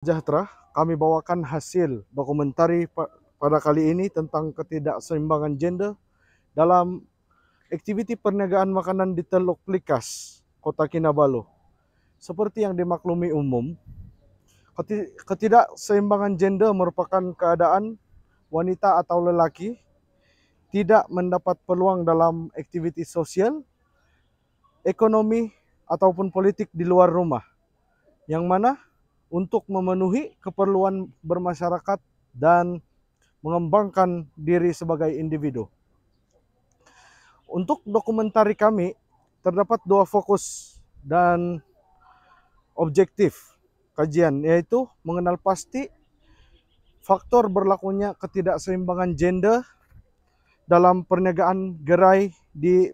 Sejahtera, kami bawakan hasil dokumentari pada kali ini tentang ketidakseimbangan gender dalam aktiviti perniagaan makanan di Teluk Likas, Kota Kinabalu. Seperti yang dimaklumi umum, ketidakseimbangan gender merupakan keadaan wanita atau lelaki tidak mendapat peluang dalam aktiviti sosial, ekonomi, ataupun politik di luar rumah, yang mana untuk memenuhi keperluan bermasyarakat dan mengembangkan diri sebagai individu. Untuk dokumentari kami terdapat dua fokus dan objektif kajian, yaitu mengenal pasti faktor berlakunya ketidakseimbangan gender dalam perniagaan gerai di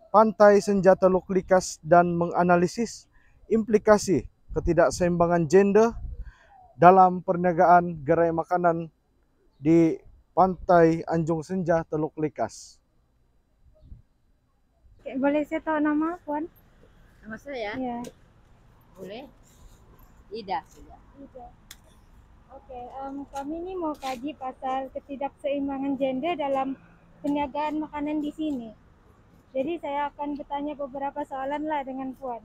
Pantai Senja Teluk Likas dan menganalisis implikasi ketidakseimbangan gender dalam perniagaan gerai makanan di Pantai Anjung Senja Teluk Likas. Boleh saya tahu nama Puan? Nama saya? Ya. Boleh. Ida. Ida. Oke, kami ini mau kaji pasal ketidakseimbangan gender dalam perniagaan makanan di sini. Jadi saya akan bertanya beberapa soalan lah dengan Puan.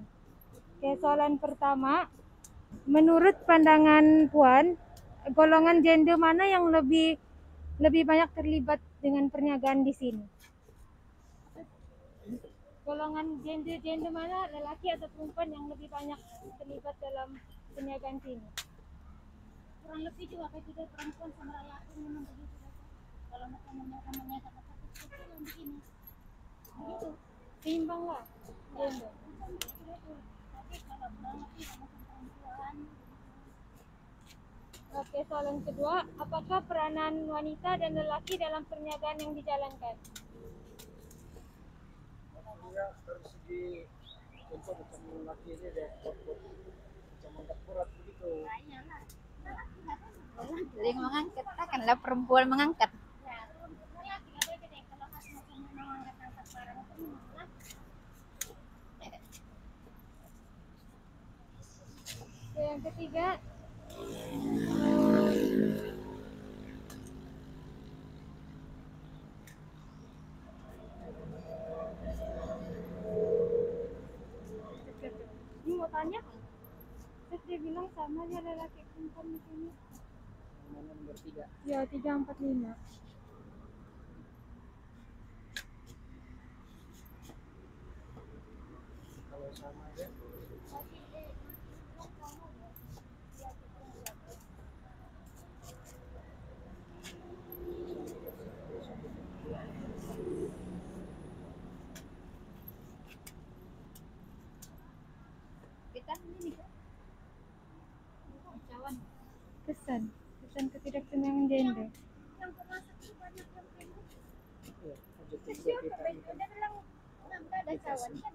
Oke, soalan pertama, menurut pandangan Puan, golongan gender mana yang lebih banyak terlibat dengan perniagaan di sini? Golongan gender mana, lelaki atau perempuan yang lebih banyak terlibat dalam perniagaan sini? Kurang lebih juga kayak tidak perempuan sama lelaki memang begitu. Kalau namanya kata-kata kecil yang begini, begitu seimbang lah gender. Tapi kalau kurang lebih sama perempuan. Oke, soalan kedua, apakah peranan wanita dan lelaki dalam perniagaan yang dijalankan? Dari segi contoh macam laki ini dia macam angkat berat begitu. Sering mengangkat, akanlah perempuan mengangkat. Yang ketiga, ini mau tanya, terus dia bilang sama aja lelaki perempuan di sini. Nomor 3. Ya, 3, 4, 5. Kalau sama aja. Kita ini Kesan ketidakseimbangan gender. yang termasuk banyak yang Ya, objektif kecil kita sampai dia bilang nggak ada cawan kan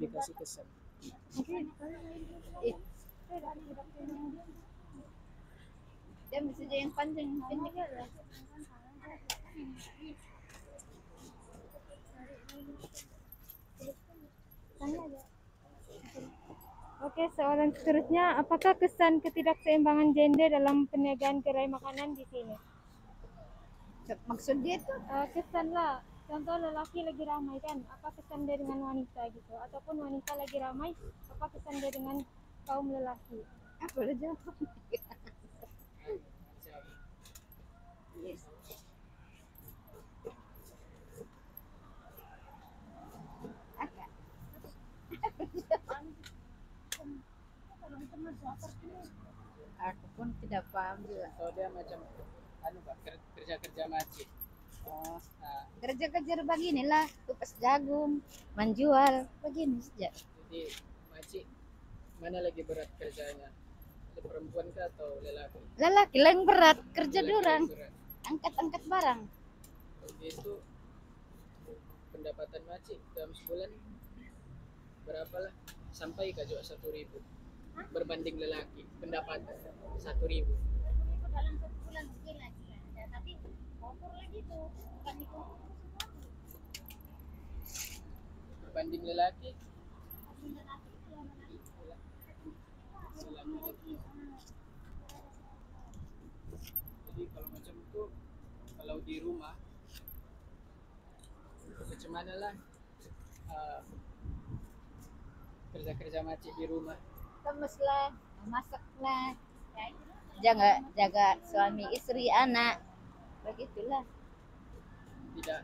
dikasih kesan. Mungkin dia bisa jadi yang panjang pendek lah. Oke, soalan seterusnya, apakah kesan ketidakseimbangan gender dalam perniagaan gerai makanan di sini? Maksud dia tuh Kesan lah, contoh lelaki lagi ramai kan, apa kesan dia dengan wanita gitu, ataupun wanita lagi ramai, apa kesan dia dengan kaum lelaki? apa udah jawab? Yes. Aku pun tidak paham juga. So dia macam Pak, kerja macet. Oh, kerja-kerja beginilah, kupas jagung, menjual, begini saja. Jadi macet mana lagi berat kerjanya? Perempuan kah atau lelaki? Lelaki yang berat kerja Lelaki durang, yang berat. angkat-angkat barang. Jadi itu pendapatan macet dalam sebulan berapa lah? Sampai ke 1.000 berbanding lelaki pendapatan 1.000. Dalam sebulan mungkin lagi ada, tapi kotor lagi tuh, bukan itu. Berbanding lelaki itu kalau di rumah macam mana lah kerja-kerja macam di rumah. Kemas lah, masak lah, ya, jaga suami istri anak, begitulah. Tidak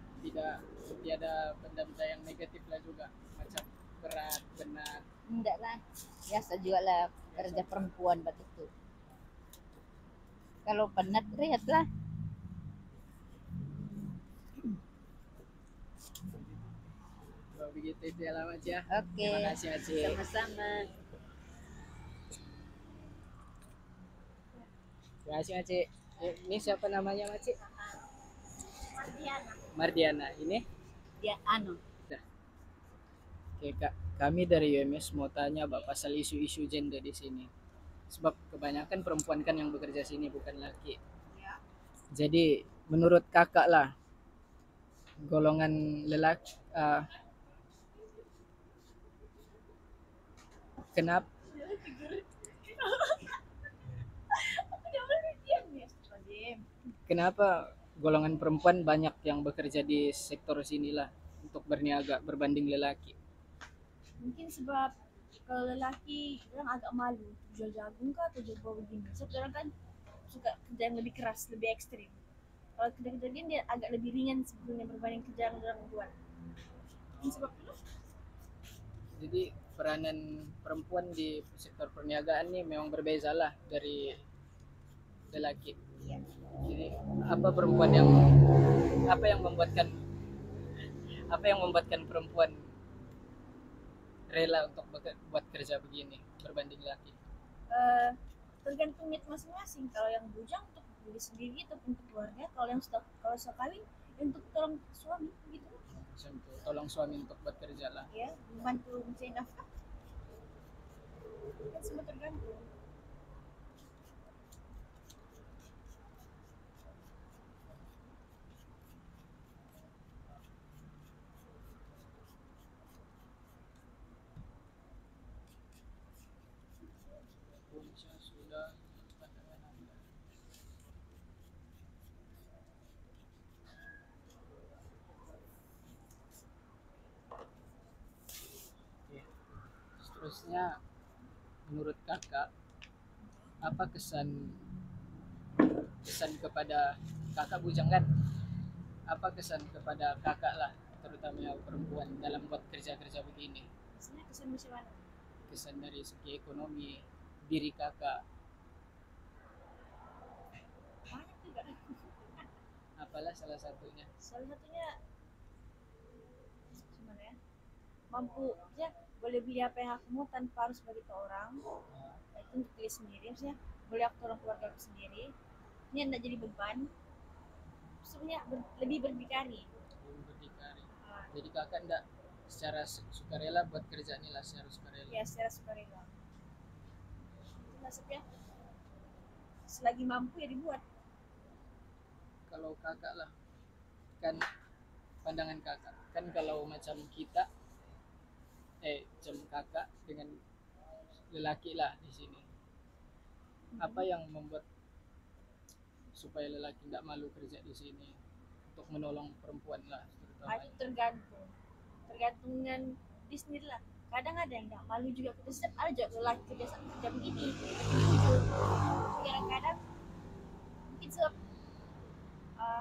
ada benda-benda yang negatif lah juga, macam berat benar. Enggak lah, biasa juga lah kerja perempuan begitu. Kalau penat rehat lah. Kalau begitu itu ya lah Mac ya. Oke, Terima kasih Mac. sama-sama. Terima kasih Mac. Ini siapa namanya Mac? Mardiana. Mardiana. Ini? Dia Oke Kak, kami dari UMS mau tanya Bapak pasal isu-isu gender di sini. Sebab kebanyakan perempuan kan yang bekerja sini bukan laki. Jadi menurut Kakak lah, golongan lelaki kenapa kenapa golongan perempuan banyak yang bekerja di sektor sinilah untuk berniaga berbanding lelaki? Mungkin sebab kalau lelaki orang agak malu jual jagung kah atau jual bawang begini. Sebab orang kan suka kerja yang lebih keras, lebih ekstrim. Kalau kerja-kerja gini dia agak lebih ringan sebetulnya berbanding kerja yang orang buat. Mungkin sebab itu. Jadi peranan perempuan di sektor perniagaan ini memang berbeza lah dari lelaki. Iya. Jadi apa yang membuatkan perempuan rela untuk buat kerja begini berbanding laki? Tergantung niat masing-masing. Kalau yang bujang untuk diri sendiri atau untuk keluarga, kalau sudah kawin untuk tolong suami gitu. Contoh, tolong suami untuk buat kerja lah. Ya, membantu mencari nafkah. Kan semua tergantung. Punca sudah pandangan Anda. Oke. Seterusnya menurut Kakak apa kesan kepada Kakak bujang kan? Apa kesan kepada Kakak lah terutama yang perempuan dalam buat kerja-kerja begini? Maksudnya kesan macam mana? Kesan dari segi ekonomi diri Kakak Banyak juga. apalah salah satunya? Salah satunya gimana ya, mampu ya, boleh beli apa yang aku mau tanpa harus bagi ke orang. Itu untuk diri sendiri, maksudnya boleh aku tolong keluarga aku sendiri, ini tidak jadi beban, sebenarnya lebih berdikari. Berdikari. Jadi Kakak enggak secara sukarela buat kerja ini lah secara sukarela. Ya secara sukarela. Itu nasibnya, selagi mampu ya dibuat. Kalau Kakak lah kan pandangan Kakak kan kalau macam kita macam Kakak dengan lelaki lah di sini, apa yang membuat supaya lelaki tidak malu kerja di sini untuk menolong perempuan lah terutama? Itu tergantung dengan diri sendiri lah. Kadang ada yang nggak malu juga, setiap ada juga lelaki kerja begini. Kadang-kadang mungkin sebab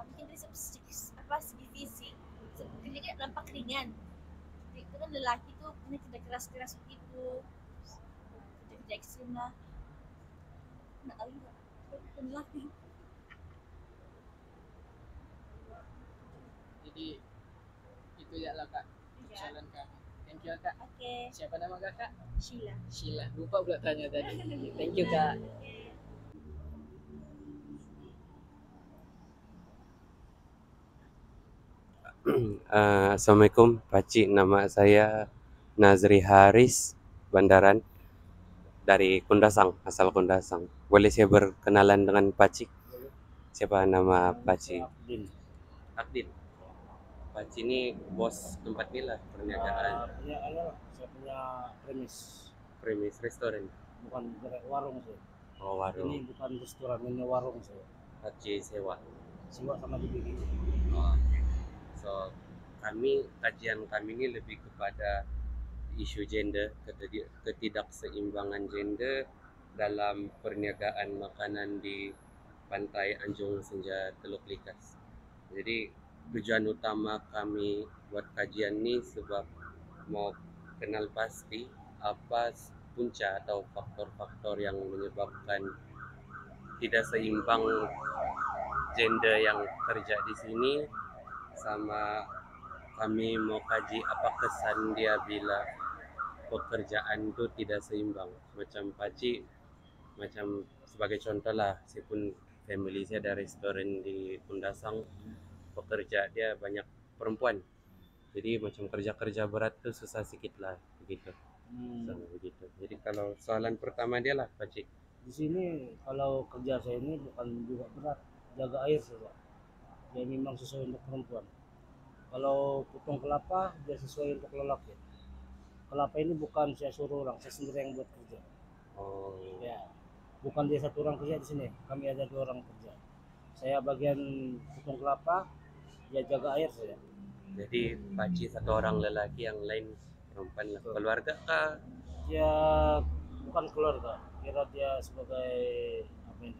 mungkin dari segi fisik kerjanya nampak ringan. Itu kan lelaki tuh punya kerja keras begitu, kerja ekstrim lah. Nggak tahu juga lelaki. Jadi itu ya lah Kak persoalan kami. Thank you Kak. Oke. Siapa nama Kakak? Sheila. Lupa pula tanya tadi. Thank you Kak. Assalamualaikum Pakcik, nama saya Nazri Haris Bandaran dari Kundasang, asal Kundasang. Boleh saya berkenalan dengan Pakcik? Siapa nama Pakcik? Abdin. Pakcik ini bos tempat ini lah perniagaan. Saya punya Premis restoran. bukan warung sih. Oh, warung. Ini bukan restoran, ini warung sih. Pakcik sewa. semua sama dibikin. Oke. So kajian kami ini lebih kepada isu gender, ketidakseimbangan gender dalam perniagaan makanan di pantai Anjung Senja Teluk Likas. Jadi tujuan utama kami buat kajian ini sebab mau kenal pasti apa punca atau faktor-faktor yang menyebabkan tidak seimbang gender yang kerja di sini, sama kami mau kaji apa kesan dia bila pekerjaan itu tidak seimbang. Macam Paci, macam sebagai contoh lah, meskipun family saya ada restoran di Kundasang, pekerja dia banyak perempuan. Jadi macam kerja-kerja berat tuh susah sedikit lah begitu. So, begitu. Jadi kalau soalan pertama dia lah Paci. Di sini kalau kerja saya ini bukan juga berat, jaga air saja. Dia memang sesuai untuk perempuan. Kalau potong kelapa dia sesuai untuk lelaki. Kelapa ini bukan saya suruh orang, saya sendiri yang buat kerja. Oh, Ya, bukan dia satu orang kerja di sini. Kami ada 2 orang kerja. Saya bagian potong kelapa, dia jaga air saja. jadi Paci satu orang lelaki, yang lain perempuan lah. Keluarga kah? Dia bukan keluarga, kira dia sebagai apa ini?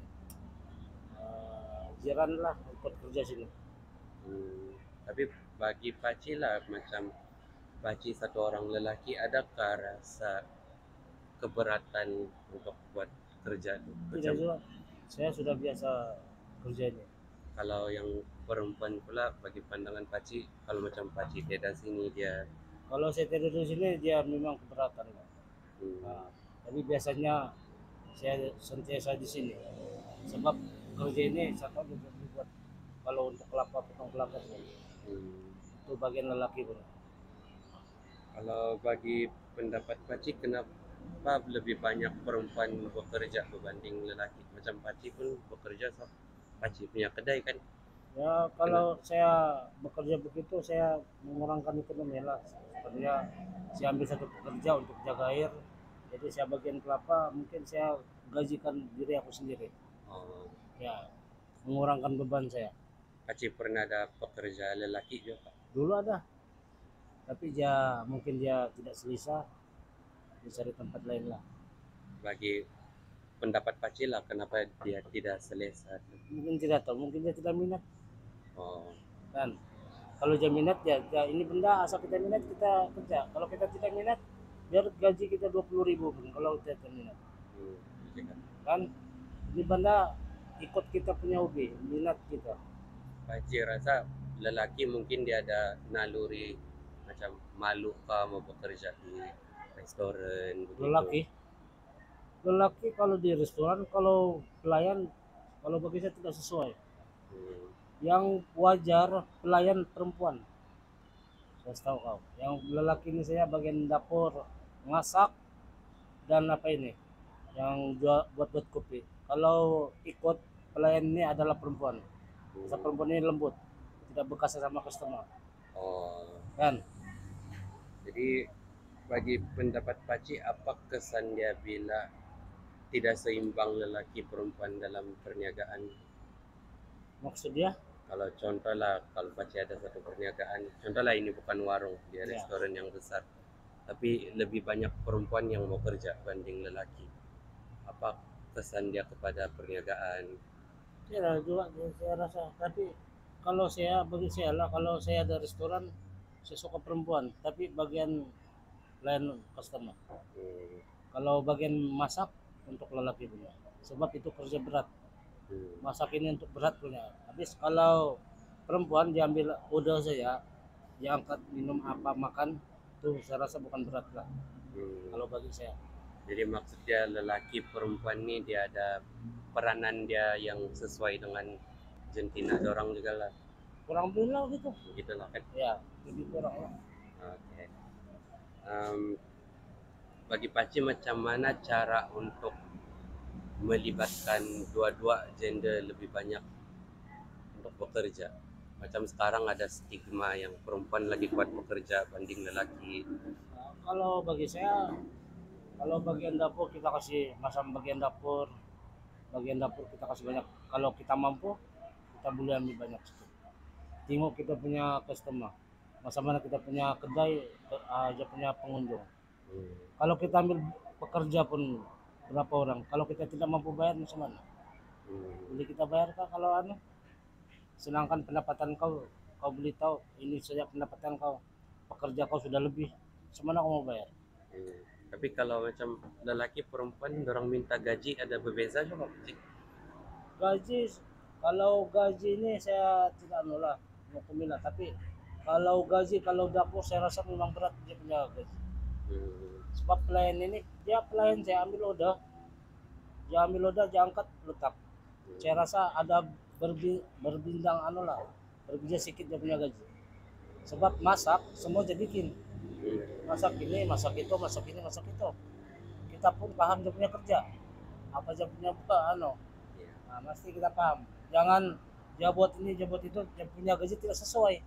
Jiran lah ikut kerja sini. Tapi bagi Paci lah, macam Paci satu orang lelaki, adakah rasa keberatan untuk buat kerja tu? Tidak Macam juga, saya sudah biasa kerjanya. kalau yang perempuan pula, bagi pandangan Paci, kalau macam Paci tidak sini dia Kalau saya tidur di sini dia memang keberatan. hmm, Nah, tapi biasanya saya sentiasa di sini sebab kerja ini saya tahu juga dibuat kalau untuk kelapa potong kelapa itu bagian lelaki pun. kalau bagi pendapat Paci, kenapa lebih banyak perempuan bekerja berbanding lelaki? Macam Paci pun bekerja, so Paci punya kedai kan. Ya kalau saya bekerja begitu saya mengurangkan ekonomi lah. Sebenarnya saya ambil satu pekerja untuk jaga air, jadi saya bagian kelapa mungkin saya gajikan diri aku sendiri. Oh, Ya mengurangkan beban saya. Paci pernah ada pekerja lelaki juga. Dulu ada, tapi dia mungkin dia tidak selesa, dia cari tempat lain lah. Bagi pendapat Paci lah, kenapa dia tidak selesa? Mungkin tidak tahu, mungkin dia tidak minat Oh, kan. Kalau dia minat ya, ini benda asal kita minat kita kerja. Kalau kita tidak minat, biar gaji kita 20.000 pun kalau kita tidak minat gitu kan. kan. Ini benda ikut kita punya hobi, minat kita. Paci rasa lelaki mungkin dia ada naluri macam malu kah mau bekerja di restoran begitu. Lelaki kalau di restoran, kalau pelayan, kalau bagi saya tidak sesuai. Yang wajar pelayan perempuan, saya tahu kau. Yang lelaki ini saya bagian dapur, masak dan apa ini, yang buat kopi. Kalau ikut pelayan ini adalah perempuan. Masa perempuan ini lembut, tidak bekas sama customer Oh, kan. jadi bagi pendapat Paci, apa kesan dia bila tidak seimbang lelaki perempuan dalam perniagaan? Maksudnya Kalau contoh lah, kalau Paci ada satu perniagaan, contoh lah ini bukan warung, dia Ya. restoran yang besar, tapi lebih banyak perempuan yang mau kerja banding lelaki. Apa kesan dia kepada perniagaan? ya juga saya rasa. Tapi kalau saya, bagi saya lah, kalau saya ada restoran saya suka perempuan, tapi bagian lain customer. Kalau bagian masak untuk lelaki punya, sebab itu kerja berat. Masak ini untuk berat punya. Habis kalau perempuan diambil order saya, dia angkat minum apa makan, itu saya rasa bukan berat lah kalau bagi saya. Jadi maksudnya lelaki perempuan ini dia ada peranan dia yang sesuai dengan jantina dorang juga lah. Kurang lebih lah gitu. Begitulah kan. Ya, lebih kurang lah. Oke. Bagi Paci, macam mana cara untuk melibatkan dua-dua gender lebih banyak untuk bekerja? Macam sekarang ada stigma yang perempuan lagi kuat bekerja banding lelaki. Nah, kalau bagi saya, kalau bagian dapur kita kasih masam bagian dapur kita kasih banyak. Kalau kita mampu, kita kita boleh ambil banyak. Tengok kita punya customer, masa mana kita punya kedai, aja punya pengunjung. Kalau kita ambil pekerja pun berapa orang, kalau kita tidak mampu bayar macam mana? Boleh kita bayar kah kalau sedangkan pendapatan kau boleh tahu ini saja pendapatan kau, pekerja kau sudah lebih, semana kau mau bayar? Tapi kalau macam lelaki perempuan orang minta gaji ada berbeza juga Cik? Gaji, kalau gaji ini saya tidak nolak mau kumilah, tapi kalau gaji kalau dapur saya rasa memang berat dia punya gaji. Sebab pelayan ini dia pelayan, saya ambil order, dia angkat letak. Saya rasa ada berbintang berbeda sedikit dia punya gaji. Sebab masak semua dia bikin. Masak ini, masak itu, masak ini, masak itu. Kita pun paham dia punya kerja. Apa dia punya buka Nah, mesti kita paham. Jangan dia buat ini, dia buat itu, dia punya gaji tidak sesuai.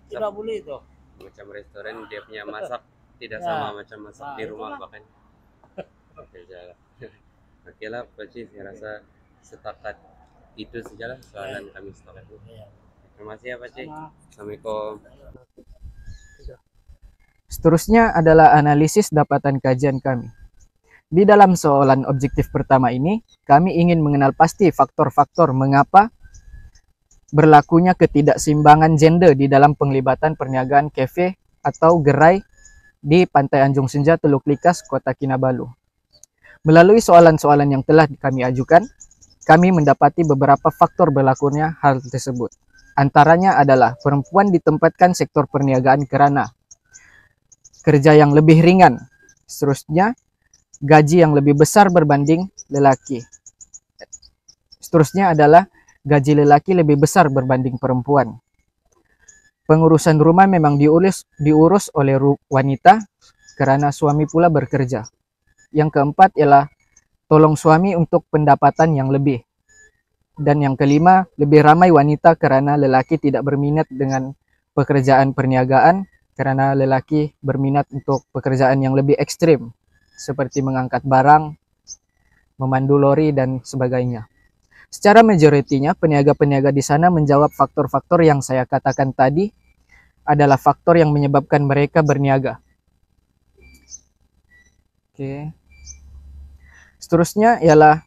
Tidak boleh itu. Macam restoran dia punya masak tidak sama macam masak di rumah bahkan. Oke lah Pak Cik, saya rasa sepakat itu sajalah soalan kami sepakat. Terima kasih ya Pak Cik. Assalamualaikum. Seterusnya adalah analisis dapatan kajian kami. Di dalam soalan objektif pertama ini, kami ingin mengenal pasti faktor-faktor mengapa berlakunya ketidakseimbangan gender di dalam penglibatan perniagaan kafe atau gerai di Pantai Anjung Senja, Teluk Likas, Kota Kinabalu. Melalui soalan-soalan yang telah kami ajukan, kami mendapati beberapa faktor berlakunya hal tersebut. Antaranya adalah perempuan ditempatkan sektor perniagaan kerana kerja yang lebih ringan. Seterusnya, gaji yang lebih besar berbanding lelaki. Seterusnya adalah gaji lelaki lebih besar berbanding perempuan. Pengurusan rumah memang diurus oleh wanita karena suami pula bekerja. Yang keempat ialah tolong suami untuk pendapatan yang lebih. Dan yang kelima, lebih ramai wanita karena lelaki tidak berminat dengan pekerjaan perniagaan, karena lelaki berminat untuk pekerjaan yang lebih ekstrim, seperti mengangkat barang, memandu lori, dan sebagainya. Secara majoritinya, peniaga-peniaga di sana menjawab faktor-faktor yang saya katakan tadi adalah faktor yang menyebabkan mereka berniaga. Oke. Seterusnya ialah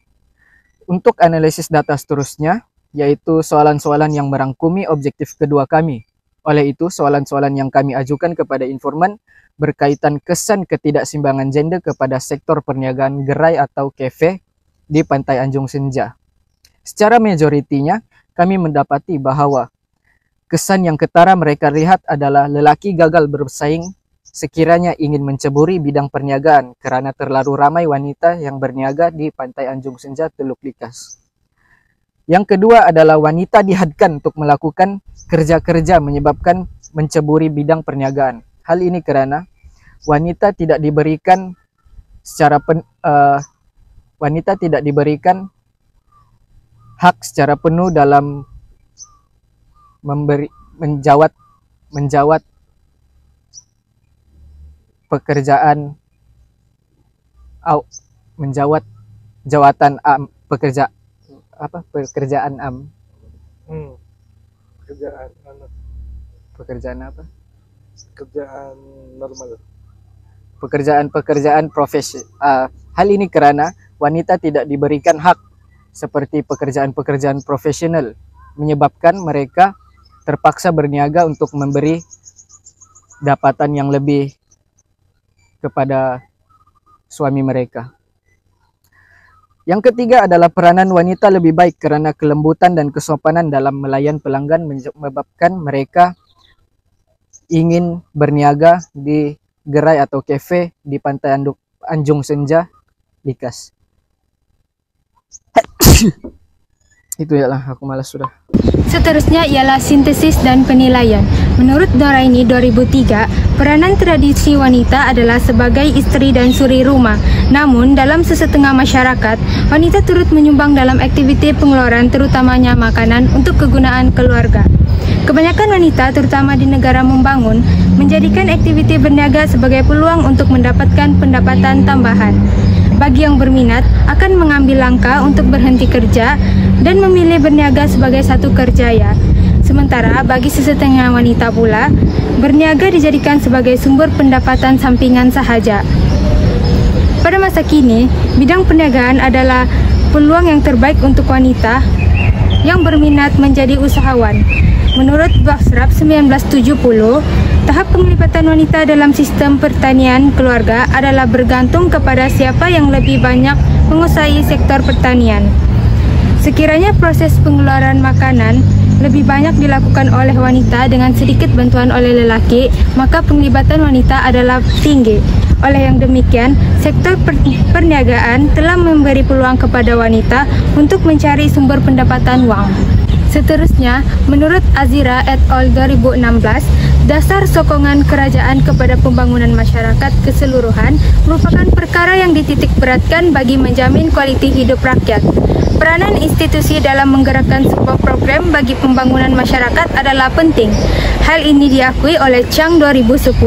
untuk analisis data seterusnya, yaitu soalan-soalan yang merangkumi objektif kedua kami. Oleh itu, soalan-soalan yang kami ajukan kepada informan berkaitan kesan ketidakseimbangan gender kepada sektor perniagaan gerai atau kafe di Pantai Anjung Senja. Secara majoritinya, kami mendapati bahwa kesan yang ketara mereka lihat adalah lelaki gagal bersaing sekiranya ingin menceburi bidang perniagaan karena terlalu ramai wanita yang berniaga di Pantai Anjung Senja, Teluk Likas. Yang kedua adalah wanita dihadkan untuk melakukan kerja-kerja menyebabkan menceburi bidang perniagaan. Hal ini karena wanita tidak diberikan hak secara penuh dalam menjawat pekerjaan jawatan pekerjaan Kerjaan normal. Pekerjaan profesi. Hal ini karena wanita tidak diberikan hak seperti pekerjaan-pekerjaan profesional, menyebabkan mereka terpaksa berniaga untuk memberi dapatan yang lebih kepada suami mereka. Yang ketiga adalah peranan wanita lebih baik karena kelembutan dan kesopanan dalam melayan pelanggan menyebabkan mereka ingin berniaga di gerai atau kafe di Pantai Anjung Senja, Likas. Itu yalah, aku malas sudah. Seterusnya ialah sintesis dan penilaian. Menurut Doraini 2003, peranan tradisi wanita adalah sebagai istri dan suri rumah. Namun, dalam sesetengah masyarakat, wanita turut menyumbang dalam aktiviti pengeluaran terutamanya makanan untuk kegunaan keluarga. Kebanyakan wanita, terutama di negara membangun, menjadikan aktiviti berniaga sebagai peluang untuk mendapatkan pendapatan tambahan. bagi yang berminat akan mengambil langkah untuk berhenti kerja dan memilih berniaga sebagai satu kerjaya. Sementara bagi sesetengah wanita pula, berniaga dijadikan sebagai sumber pendapatan sampingan sahaja. Pada masa kini, bidang perniagaan adalah peluang yang terbaik untuk wanita yang berminat menjadi usahawan. Menurut Basrab 1970, tahap penglibatan wanita dalam sistem pertanian keluarga adalah bergantung kepada siapa yang lebih banyak menguasai sektor pertanian. Sekiranya proses pengeluaran makanan lebih banyak dilakukan oleh wanita dengan sedikit bantuan oleh lelaki, maka penglibatan wanita adalah tinggi. Oleh yang demikian, sektor perniagaan telah memberi peluang kepada wanita untuk mencari sumber pendapatan wang. Seterusnya, menurut Azira et al. 2016, dasar sokongan kerajaan kepada pembangunan masyarakat keseluruhan merupakan perkara yang dititik beratkan bagi menjamin kualiti hidup rakyat. Peranan institusi dalam menggerakkan sebuah program bagi pembangunan masyarakat adalah penting. Hal ini diakui oleh Chang 2010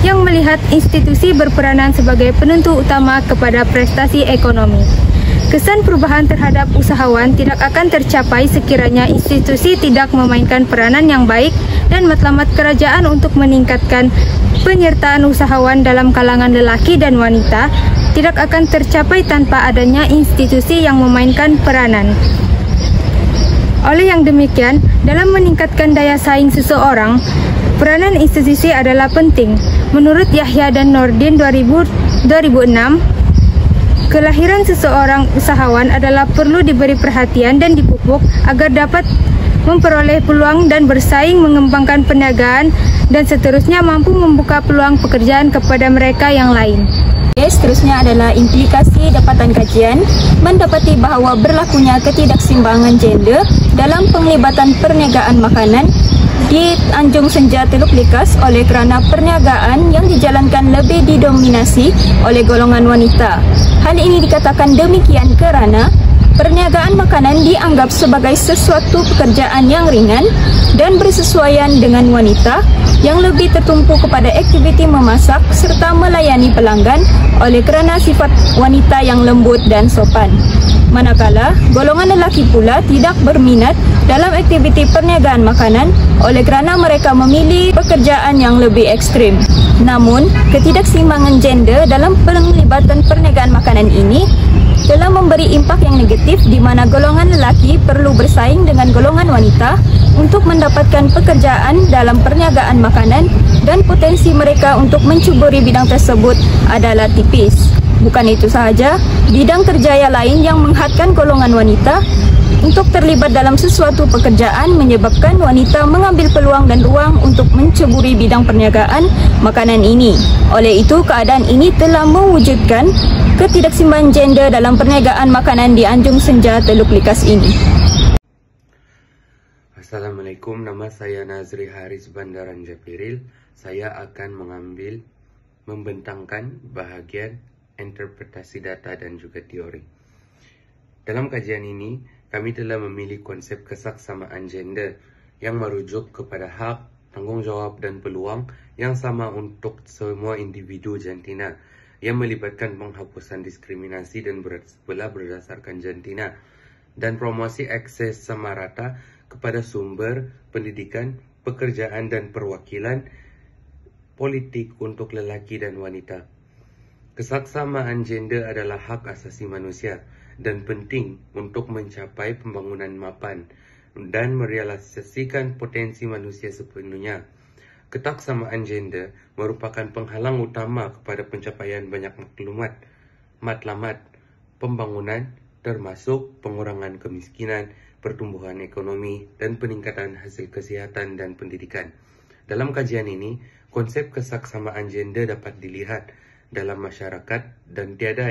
yang melihat institusi berperanan sebagai penentu utama kepada prestasi ekonomi. Kesan perubahan terhadap usahawan tidak akan tercapai sekiranya institusi tidak memainkan peranan yang baik dan matlamat kerajaan untuk meningkatkan penyertaan usahawan dalam kalangan lelaki dan wanita tidak akan tercapai tanpa adanya institusi yang memainkan peranan. Oleh yang demikian, dalam meningkatkan daya saing seseorang, peranan institusi adalah penting. Menurut Yahya dan Nordin 2006, kelahiran seseorang usahawan adalah perlu diberi perhatian dan dipupuk agar dapat memperoleh peluang dan bersaing mengembangkan perniagaan dan seterusnya mampu membuka peluang pekerjaan kepada mereka yang lain. Seterusnya adalah implikasi dapatan kajian mendapati bahawa berlakunya ketidakseimbangan gender dalam penglibatan perniagaan makanan di Anjung Senja Teluk Likas oleh kerana perniagaan yang dijalankan lebih didominasi oleh golongan wanita. Hal ini dikatakan demikian kerana perniagaan makanan dianggap sebagai sesuatu pekerjaan yang ringan dan bersesuaian dengan wanita yang lebih tertumpu kepada aktiviti memasak serta melayani pelanggan oleh kerana sifat wanita yang lembut dan sopan. Manakala golongan lelaki pula tidak berminat dalam aktiviti perniagaan makanan oleh kerana mereka memilih pekerjaan yang lebih ekstrim. Namun, ketidakseimbangan gender dalam penglibatan perniagaan makanan ini telah memberi impak yang negatif di mana golongan lelaki perlu bersaing dengan golongan wanita untuk mendapatkan pekerjaan dalam perniagaan makanan dan potensi mereka untuk mencuburi bidang tersebut adalah tipis. Bukan itu sahaja, bidang kerjaya lain yang menghadkan golongan wanita untuk terlibat dalam sesuatu pekerjaan menyebabkan wanita mengambil peluang dan ruang untuk menceburi bidang perniagaan makanan ini. Oleh itu, keadaan ini telah mewujudkan ketidakseimbangan gender dalam perniagaan makanan di Anjung Senja Teluk Likas ini. Assalamualaikum, nama saya Nazri Haris Bandaran Japiril. Saya akan membentangkan bahagian interpretasi data dan juga teori. Dalam kajian ini, kami telah memilih konsep kesaksamaan gender yang merujuk kepada hak, tanggungjawab dan peluang yang sama untuk semua individu jantina yang melibatkan penghapusan diskriminasi dan belah berdasarkan jantina dan promosi akses sama rata kepada sumber pendidikan, pekerjaan dan perwakilan politik untuk lelaki dan wanita. Kesaksamaan gender adalah hak asasi manusia dan penting untuk mencapai pembangunan mapan dan merealisasikan potensi manusia sepenuhnya. Ketaksamaan gender merupakan penghalang utama kepada pencapaian banyak matlamat pembangunan termasuk pengurangan kemiskinan, pertumbuhan ekonomi, dan peningkatan hasil kesihatan dan pendidikan. Dalam kajian ini, konsep kesaksamaan gender dapat dilihat dalam masyarakat dan tiada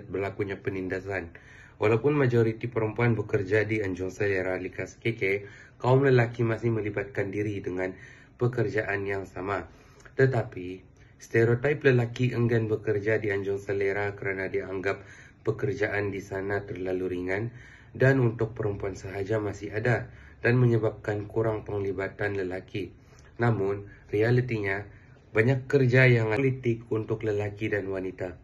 berlakunya penindasan. Walaupun majoriti perempuan bekerja di Anjung Selera Likas KK, kaum lelaki masih melibatkan diri dengan pekerjaan yang sama. Tetapi, stereotip lelaki enggan bekerja di Anjung Selera kerana dianggap pekerjaan di sana terlalu ringan dan untuk perempuan sahaja masih ada dan menyebabkan kurang penglibatan lelaki. Namun, realitinya, banyak kerja yang politik untuk lelaki dan wanita.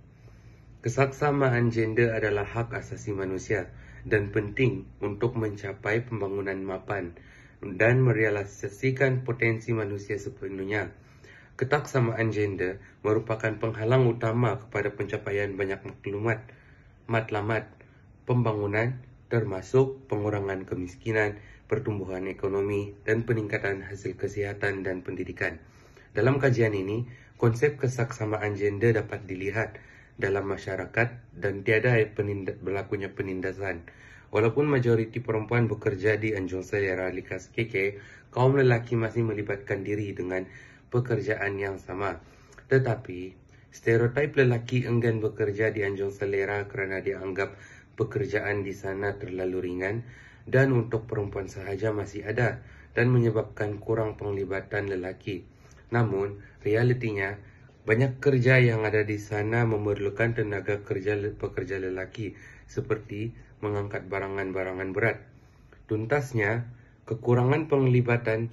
Kesetaraan gender adalah hak asasi manusia dan penting untuk mencapai pembangunan mapan dan merealisasikan potensi manusia sepenuhnya. Kesetaraan gender merupakan penghalang utama kepada pencapaian banyak matlamat pembangunan, termasuk pengurangan kemiskinan, pertumbuhan ekonomi, dan peningkatan hasil kesihatan dan pendidikan. Dalam kajian ini, konsep kesetaraan gender dapat dilihat dalam masyarakat dan tiada berlakunya penindasan. Walaupun majoriti perempuan bekerja di Anjung Selera Likas KK, kaum lelaki masih melibatkan diri dengan pekerjaan yang sama. Tetapi, stereotip lelaki enggan bekerja di Anjung Selera kerana dianggap pekerjaan di sana terlalu ringan dan untuk perempuan sahaja masih ada dan menyebabkan kurang penglibatan lelaki. Namun, realitinya, banyak kerja yang ada di sana memerlukan tenaga pekerja lelaki seperti mengangkat barangan-barangan berat. Tuntasnya, kekurangan penglibatan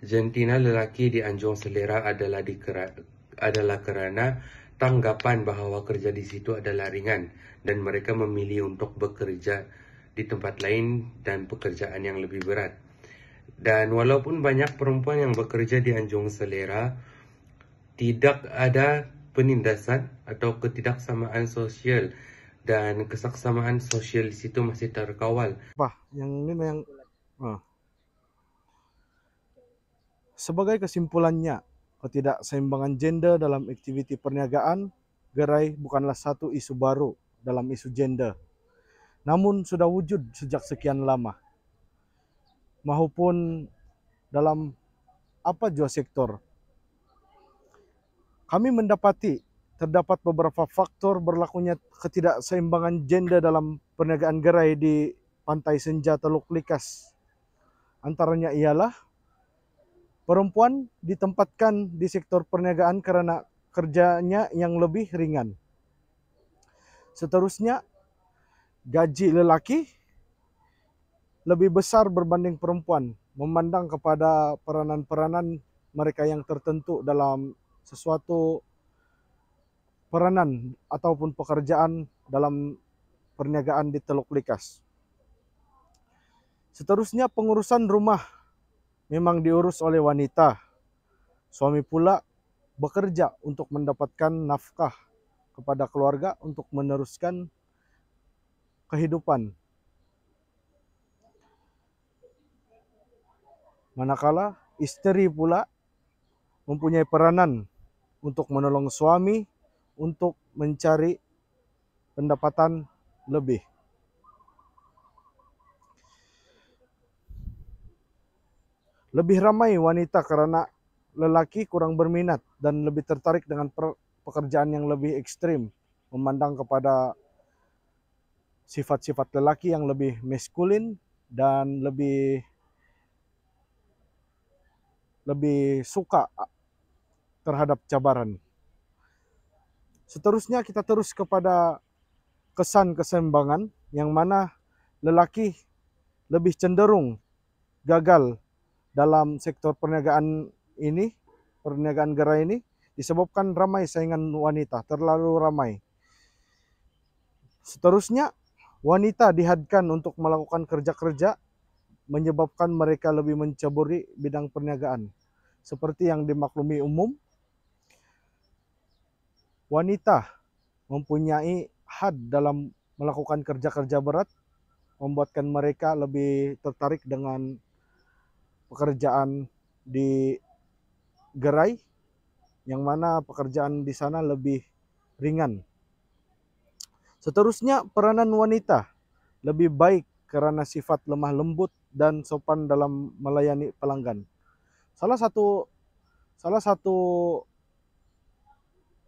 jantina lelaki di Anjung Selera adalah kerana tanggapan bahawa kerja di situ adalah ringan dan mereka memilih untuk bekerja di tempat lain dan pekerjaan yang lebih berat. Dan walaupun banyak perempuan yang bekerja di Anjung Selera, tidak ada penindasan atau ketidaksamaan sosial dan kesetaraan sosial di situ masih terkawal. Sebagai kesimpulannya, ketidakseimbangan gender dalam aktiviti perniagaan gerai bukanlah satu isu baru dalam isu gender. Namun sudah wujud sejak sekian lama. Maupun dalam apa jua sektor. Kami mendapati terdapat beberapa faktor berlakunya ketidakseimbangan gender dalam perniagaan gerai di Pantai Senja Teluk Likas. Antaranya ialah perempuan ditempatkan di sektor perniagaan karena kerjanya yang lebih ringan. Seterusnya, gaji lelaki lebih besar berbanding perempuan, memandang kepada peranan-peranan mereka yang tertentu dalam sesuatu peranan ataupun pekerjaan dalam perniagaan di Teluk Likas. Seterusnya, pengurusan rumah memang diurus oleh wanita. Suami pula bekerja untuk mendapatkan nafkah kepada keluarga untuk meneruskan kehidupan. Manakala istri pula mempunyai peranan untuk menolong suami untuk mencari pendapatan lebih. Lebih ramai wanita karena lelaki kurang berminat dan lebih tertarik dengan pekerjaan yang lebih ekstrim, memandang kepada sifat-sifat lelaki yang lebih maskulin dan lebih suka terhadap cabaran. Seterusnya kita terus kepada kesan keseimbangan yang mana lelaki lebih cenderung gagal dalam sektor perniagaan ini, perniagaan gerai ini disebabkan ramai saingan wanita, terlalu ramai. Seterusnya, wanita dihadkan untuk melakukan kerja-kerja menyebabkan mereka lebih menceburi bidang perniagaan. Seperti yang dimaklumi umum, wanita mempunyai had dalam melakukan kerja-kerja berat, membuatkan mereka lebih tertarik dengan pekerjaan di gerai, yang mana pekerjaan di sana lebih ringan. Seterusnya, peranan wanita lebih baik karena sifat lemah lembut dan sopan dalam melayani pelanggan. Salah satu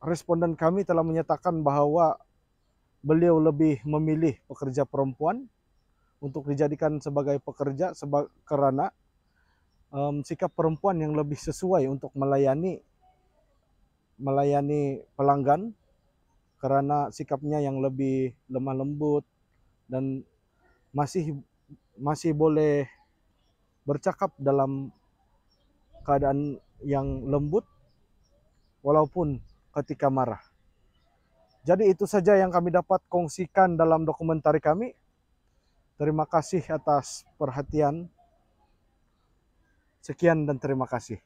responden kami telah menyatakan bahwa beliau lebih memilih pekerja perempuan untuk dijadikan sebagai pekerja karena sikap perempuan yang lebih sesuai untuk melayani pelanggan karena sikapnya yang lebih lemah lembut dan masih boleh bercakap dalam keadaan yang lembut walaupun ketika marah. Jadi itu saja yang kami dapat kongsikan dalam dokumentari kami. Terima kasih atas perhatian. Sekian dan terima kasih.